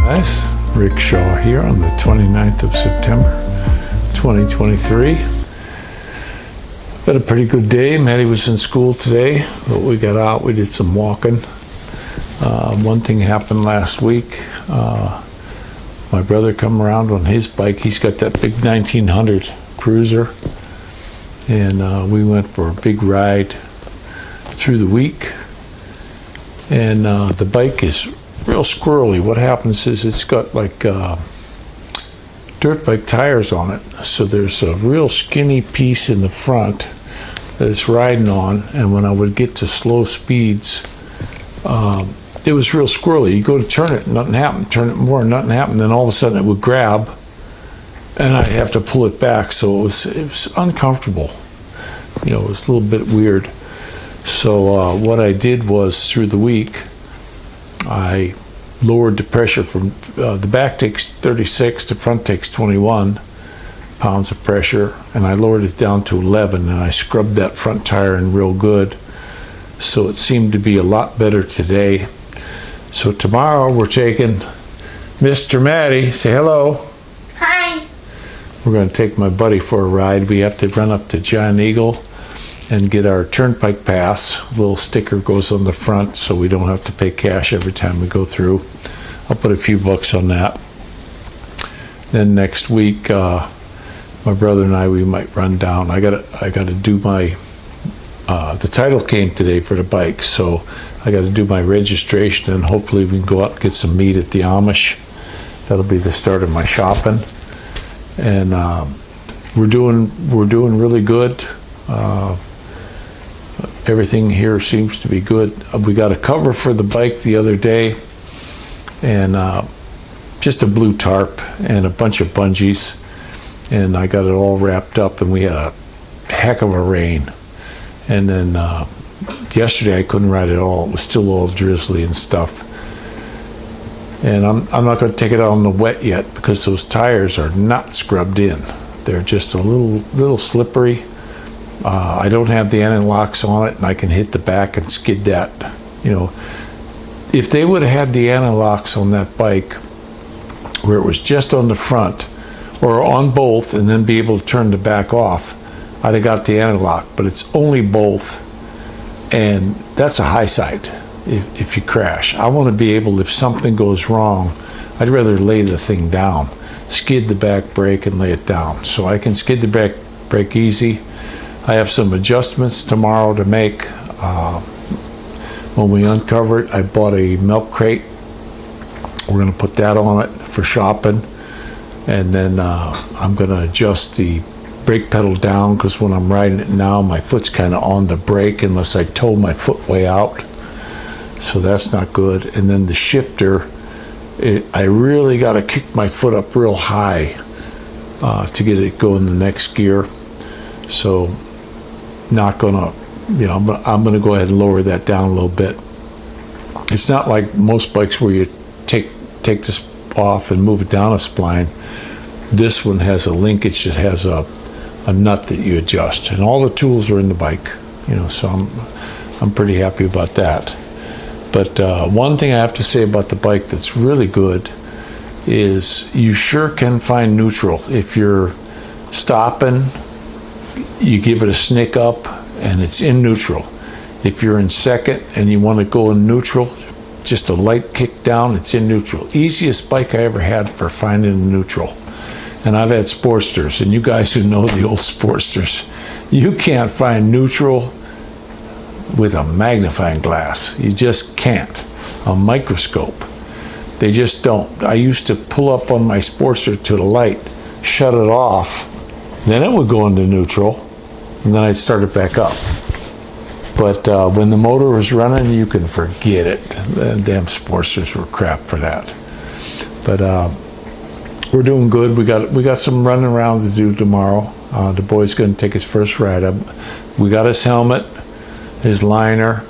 Guys, Rick Shaw here on the 29th of September 2023. Had a pretty good day. Maddie was in school today, but we got out, we did some walking. One thing happened last week. My brother come around on his bike. He's got that big 1900 cruiser, and we went for a big ride through the week. And the bike is real squirrely. What happens is it's got like dirt bike tires on it, so there's a real skinny piece in the front that it's riding on, and when I would get to slow speeds, it was real squirrely. You go to turn it, nothing happened. Turn it more, nothing happened. Then all of a sudden it would grab, and I'd have to pull it back. So it was uncomfortable. You know, it was a little bit weird. So what I did was, through the week, I lowered the pressure from the back takes 36, the front takes 21 pounds of pressure, and I lowered it down to 11, and I scrubbed that front tire in real good. So it seemed to be a lot better today. So tomorrow we're taking Mr. Matty. Say hello. Hi. We're going to take my buddy for a ride. We have to run up to Giant Eagle and get our turnpike pass. A little sticker goes on the front so we don't have to pay cash every time we go through. I'll put a few bucks on that. Then next week, my brother and I, we might run down. I gotta do my the title came today for the bike, so I got to do my registration, and hopefully we can go out and get some meat at the Amish. That'll be the start of my shopping, and we're doing really good. Everything here seems to be good. We got a cover for the bike the other day, and just a blue tarp and a bunch of bungees, and I got it all wrapped up, and we had a heck of a rain. And then yesterday I couldn't ride at all. It was still all drizzly and stuff. And I'm not going to take it out on the wet yet, because those tires are not scrubbed in. They're just a little slippery. I don't have the anti-locks on it, and I can hit the back and skid that. You know, if they would have had the anti-locks on that bike, where it was just on the front or on both, and then be able to turn the back off, I'd have got the anti-lock. But it's only both, and that's a high side if you crash. I want to be able, if something goes wrong, I'd rather lay the thing down, skid the back brake and lay it down, so I can skid the back brake easy. I have some adjustments tomorrow to make. When we uncover it, I bought a milk crate. We're going to put that on it for shopping, and then I'm going to adjust the brake pedal down, because when I'm riding it now, my foot's kind of on the brake unless I toe my foot way out, so that's not good. And then the shifter, I really got to kick my foot up real high to get it going the next gear. So not gonna, you know, I'm gonna go ahead and lower that down a little bit. It's not like most bikes where you take this off and move it down a spline. This one has a linkage that has a nut that you adjust, and all the tools are in the bike, you know, so I'm pretty happy about that. But one thing I have to say about the bike that's really good is you sure can find neutral. If you're stopping, you give it a snick up and it's in neutral. If you're in second and you want to go in neutral, just a light kick down, it's in neutral. Easiest bike I ever had for finding neutral. And I've had Sportsters, and you guys who know the old Sportsters, you can't find neutral with a magnifying glass. You just can't. A microscope. They just don't. I used to pull up on my Sportster to the light, shut it off, then it would go into neutral, and then I'd start it back up. But when the motor was running, you can forget it. The damn Sportsters were crap for that. But we're doing good. We got some running around to do tomorrow. The boy's going to take his first ride. We got his helmet, his liner.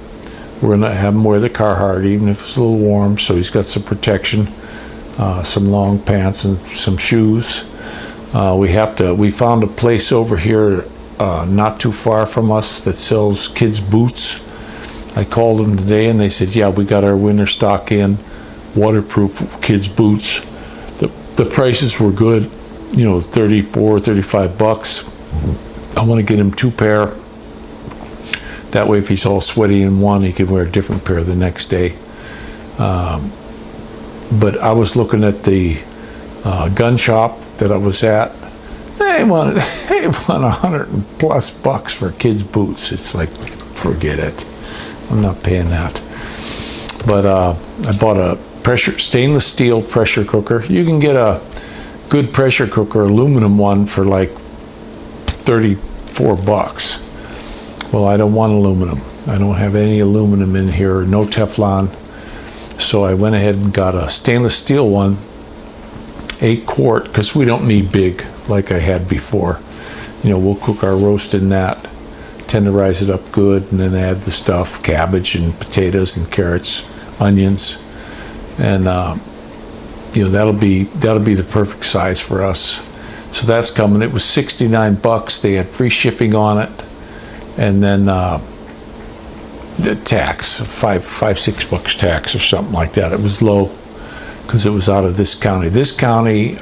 We're going to have him wear the Carhartt, even if it's a little warm, so he's got some protection, some long pants and some shoes. We found a place over here not too far from us that sells kids' boots. I called them today and they said, yeah, we got our winter stock in. waterproof kids boots. The prices were good, you know, 34, 35 bucks. I want to get him 2 pair. That way, if he's all sweaty in one, he can wear a different pair the next day. But I was looking at the gun shop that I was at. They want $100+ for kids' boots. It's like, forget it. I'm not paying that. But I bought a stainless steel pressure cooker. You can get a good pressure cooker, aluminum one, for like 34 bucks. Well, I don't want aluminum. I don't have any aluminum in here, no Teflon. So I went ahead and got a stainless steel one, 8 quart, because we don't need big like I had before. You know, we'll cook our roast in that, tenderize it up good, and then add the stuff, cabbage and potatoes and carrots, onions, and you know, that'll be the perfect size for us. So that's coming. It was 69 bucks. They had free shipping on it, and then the tax, $5-6 bucks tax or something like that. It was low because it was out of this county. This county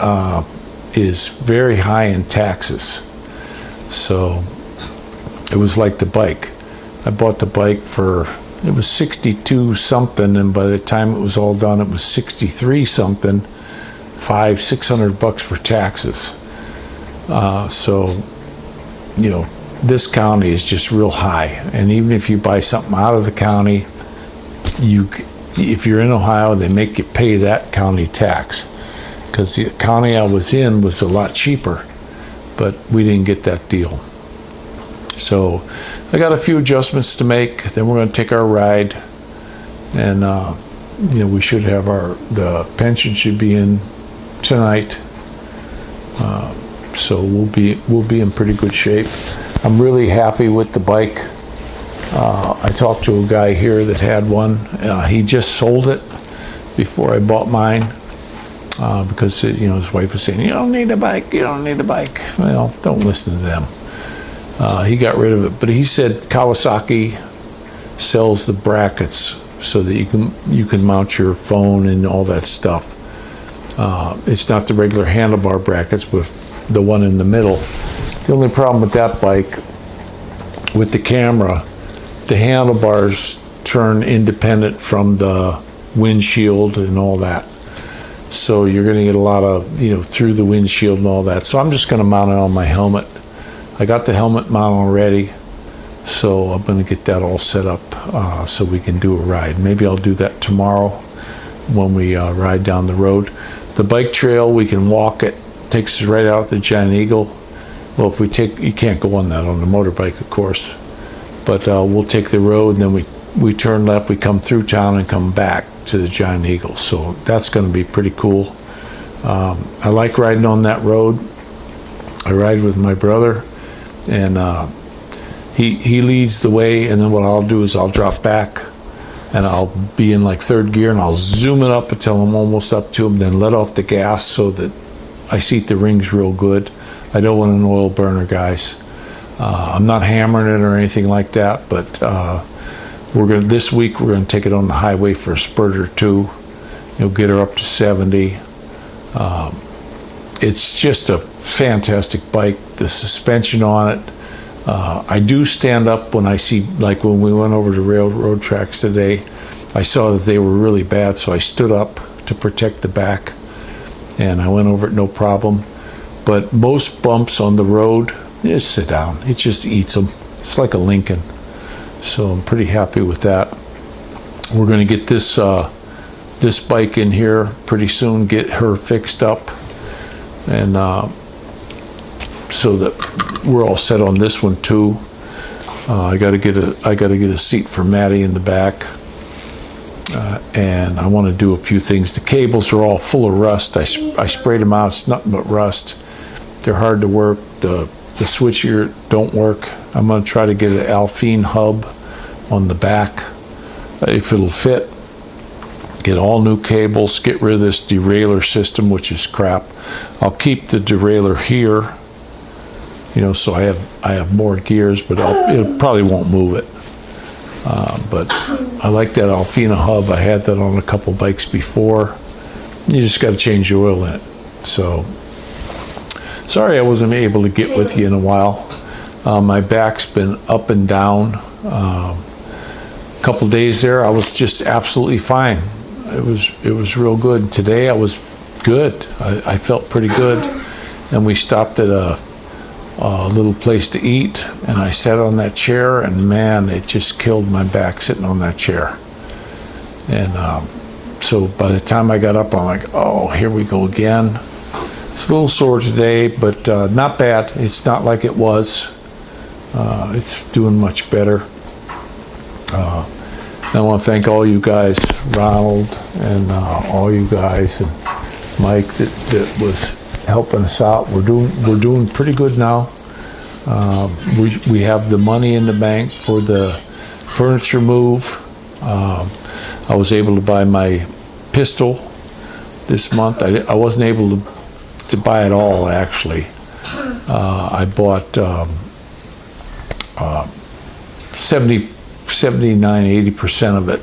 is very high in taxes, so it was like the bike. I bought the bike for, it was 62 something, and by the time it was all done, it was 63 something, $500-600 bucks for taxes. So, you know, this county is just real high, and even if you buy something out of the county, if you're in Ohio, they make you pay that county tax, because the county I was in was a lot cheaper, but we didn't get that deal. So I got a few adjustments to make. Then we're going to take our ride, and you know, we should have the pension should be in tonight. So we'll be in pretty good shape. I'm really happy with the bike. I talked to a guy here that had one. He just sold it before I bought mine, because you know, his wife was saying, "You don't need a bike. You don't need a bike." Well, don't listen to them. He got rid of it, but he said Kawasaki sells the brackets so that you can mount your phone and all that stuff. It's not the regular handlebar brackets, but the one in the middle. The only problem with that bike, with the camera, the handlebars turn independent from the windshield and all that. So you're going to get a lot of, you know, through the windshield and all that. So I'm just going to mount it on my helmet. I got the helmet mount already, so I'm going to get that all set up so we can do a ride. Maybe I'll do that tomorrow when we ride down the road. The bike trail, we can walk it. Takes us right out the Giant Eagle. Well, if we take, you can't go on that on the motorbike, of course, but we'll take the road, and then we turn left, we come through town and come back to the Giant Eagle. So that's going to be pretty cool. I like riding on that road. I ride with my brother, and he leads the way, and then what I'll do is I'll drop back, and I'll be in like 3rd gear, and I'll zoom it up until I'm almost up to him, then let off the gas so that I seat the rings real good. I don't want an oil burner, guys. I'm not hammering it or anything like that, but this week we're gonna take it on the highway for a spurt or two. You'll get her up to 70. It's just a fantastic bike. The suspension on it. I do stand up when I see, like when we went over the railroad tracks today, I saw that they were really bad, so I stood up to protect the back, and I went over it no problem. But most bumps on the road, just sit down. It just eats them. It's like a Lincoln. So I'm pretty happy with that. We're going to get this this bike in here pretty soon, get her fixed up, and so that we're all set on this one too. I got to get a seat for Maddie in the back, and I want to do a few things. The cables are all full of rust. I sprayed them out. It's nothing but rust. They're hard to work. The switcher don't work. I'm going to try to get an Alphine hub on the back if it'll fit. Get all new cables. Get rid of this derailleur system, which is crap. I'll keep the derailleur here, you know, so I have more gears, but it probably won't move it. But I like that Alfina hub. I had that on a couple bikes before. You just got to change the oil in it. So, sorry I wasn't able to get with you in a while. My back's been up and down. A couple days there, I was just absolutely fine. It was real good. Today I was good. I felt pretty good. And we stopped at a little place to eat, and I sat on that chair, and man, it just killed my back sitting on that chair. And so by the time I got up, I'm like, oh, here we go again. It's a little sore today, but not bad. It's not like it was. It's doing much better. I want to thank all you guys, Ronald, and all you guys, and Mike that was helping us out. We're doing pretty good now. We have the money in the bank for the furniture move. I was able to buy my pistol this month. I wasn't able to buy it all, actually. I bought 80% of it,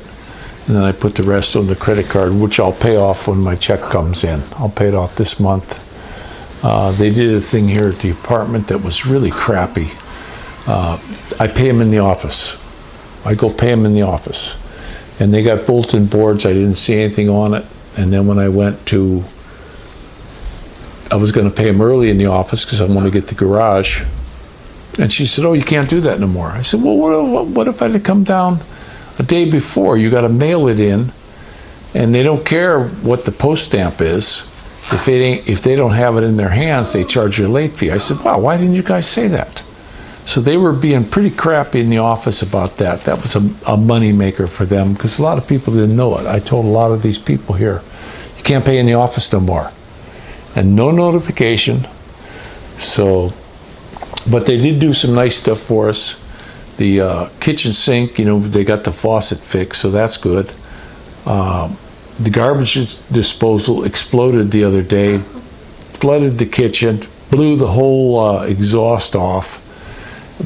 and then I put the rest on the credit card, which I'll pay off when my check comes in. I'll pay it off this month. They did a thing here at the apartment that was really crappy. I pay them in the office. I go pay them in the office. And they got bulletin boards. I didn't see anything on it. And then when I went to, I was going to pay them early in the office because I want to get the garage. And she said, oh, you can't do that no more. I said, well, what if I had to come down a day before? You got to mail it in, and they don't care what the post stamp is. If they don't have it in their hands, they charge you a late fee. I said, wow, why didn't you guys say that? So they were being pretty crappy in the office about that. That was a money maker for them because a lot of people didn't know it. I told a lot of these people here, you can't pay in the office no more. And no notification. So, but they did do some nice stuff for us. The kitchen sink, they got the faucet fixed, so that's good. The garbage disposal exploded the other day, flooded the kitchen, blew the whole exhaust off.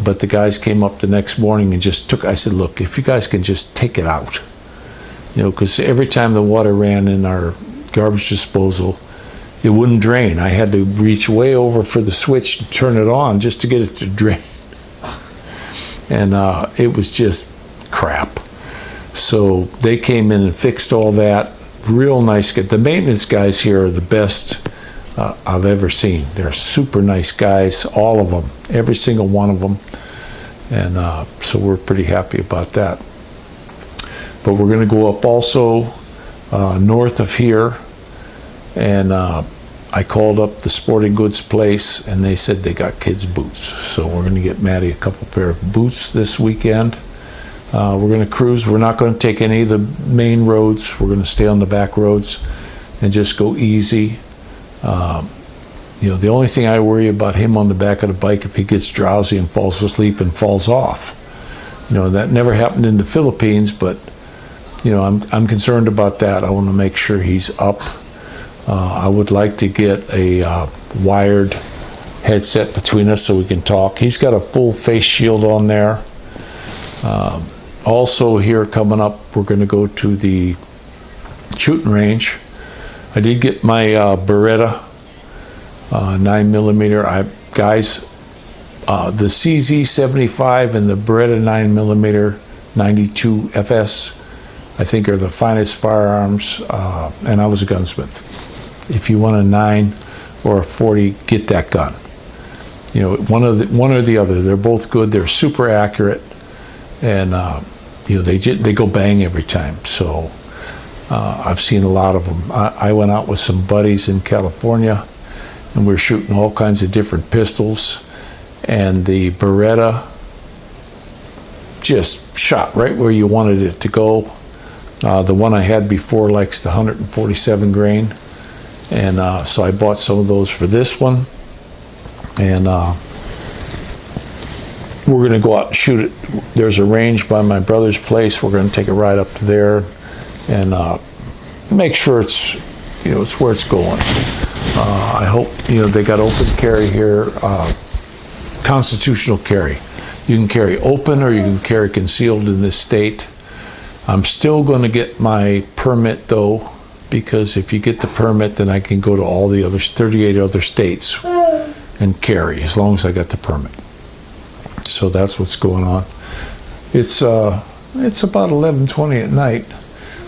But the guys came up the next morning and just took, I said, look, if you guys can just take it out, because every time the water ran in our garbage disposal, it wouldn't drain. I had to reach way over for the switch to turn it on just to get it to drain. And it was just crap. So they came in and fixed all that. Real nice guys. The maintenance guys here are the best I've ever seen. They're super nice guys, all of them, every single one of them. And so we're pretty happy about that. But we're going to go up also north of here. And I called up the sporting goods place, and they said they got kids' boots. So we're going to get Maddie a couple pair of boots this weekend. We're going to cruise. We're not going to take any of the main roads. We're going to stay on the back roads and just go easy. The only thing I worry about him on the back of the bike, if he gets drowsy and falls asleep and falls off. That never happened in the Philippines, but I'm concerned about that. I want to make sure he's up. I would like to get a wired headset between us so we can talk. He's got a full face shield on there. Also here coming up, we're going to go to the shooting range. I did get my Beretta 9mm. Guys, the CZ75 and the Beretta 9mm 92 FS, I think, are the finest firearms. And I was a gunsmith. If you want a 9 or a 40, get that gun. One or the other. They're both good. They're super accurate, and they go bang every time. So I've seen a lot of them. I went out with some buddies in California, and we were shooting all kinds of different pistols, and the Beretta just shot right where you wanted it to go. The one I had before likes the 147 grain, and so I bought some of those for this one, and we're going to go out and shoot it. There's a range by my brother's place. We're going to take a ride up to there and make sure it's where it's going. I hope they got open carry here, constitutional carry. You can carry open or you can carry concealed in this state. I'm still going to get my permit though, because if you get the permit, then I can go to all the other 38 other states and carry, as long as I got the permit. So that's what's going on. It's about 11:20 at night.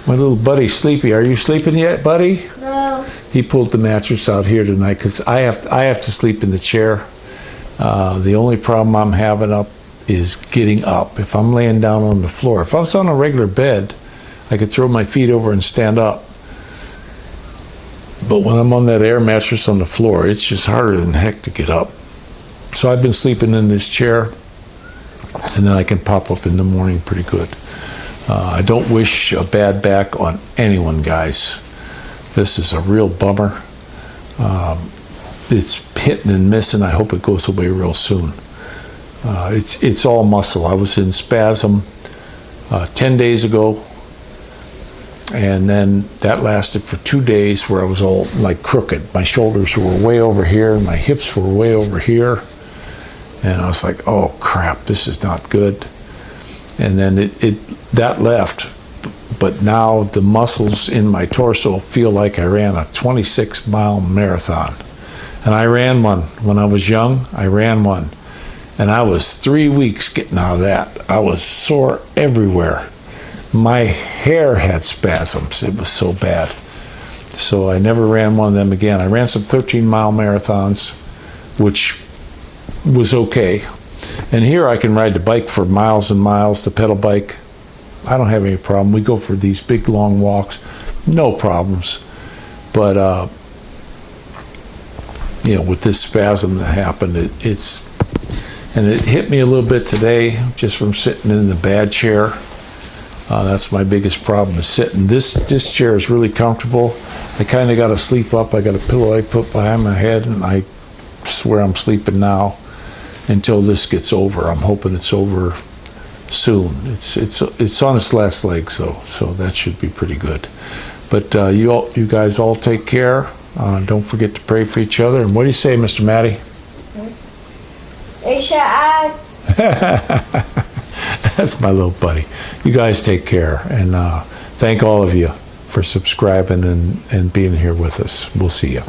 My little buddy's sleepy. Are you sleeping yet, buddy? No. He pulled the mattress out here tonight because I have to sleep in the chair. The only problem I'm having up is getting up. If I'm laying down on the floor, if I was on a regular bed, I could throw my feet over and stand up. But when I'm on that air mattress on the floor, it's just harder than heck to get up. So I've been sleeping in this chair, and then I can pop up in the morning pretty good. I don't wish a bad back on anyone, guys. This is a real bummer. It's hitting and missing. I hope it goes away real soon. It's all muscle. I was in spasm 10 days ago, and then that lasted for 2 days where I was all like crooked. My shoulders were way over here, and my hips were way over here. And I was like, oh crap, this is not good. And then that left, but now the muscles in my torso feel like I ran a 26-mile marathon. And I ran one when I was young. I ran one, and I was 3 weeks getting out of that. I was sore everywhere. My hair had spasms. It was so bad. So I never ran one of them again. I ran some 13-mile marathons, which was okay. And here I can ride the bike for miles and miles, the pedal bike. I don't have any problem. We go for these big long walks, no problems. But you know, with this spasm that happened, and it hit me a little bit today just from sitting in the bad chair. That's my biggest problem, is sitting. This chair is really comfortable. I kind of got to sleep up. I got a pillow I put behind my head, and I swear I'm sleeping now until this gets over. I'm hoping it's over soon. It's on its last legs though, so that should be pretty good. But you guys all take care. Don't forget to pray for each other. And what do you say, Mr. Matty? That's my little buddy. You guys take care, and thank all of you for subscribing and being here with us. We'll see you.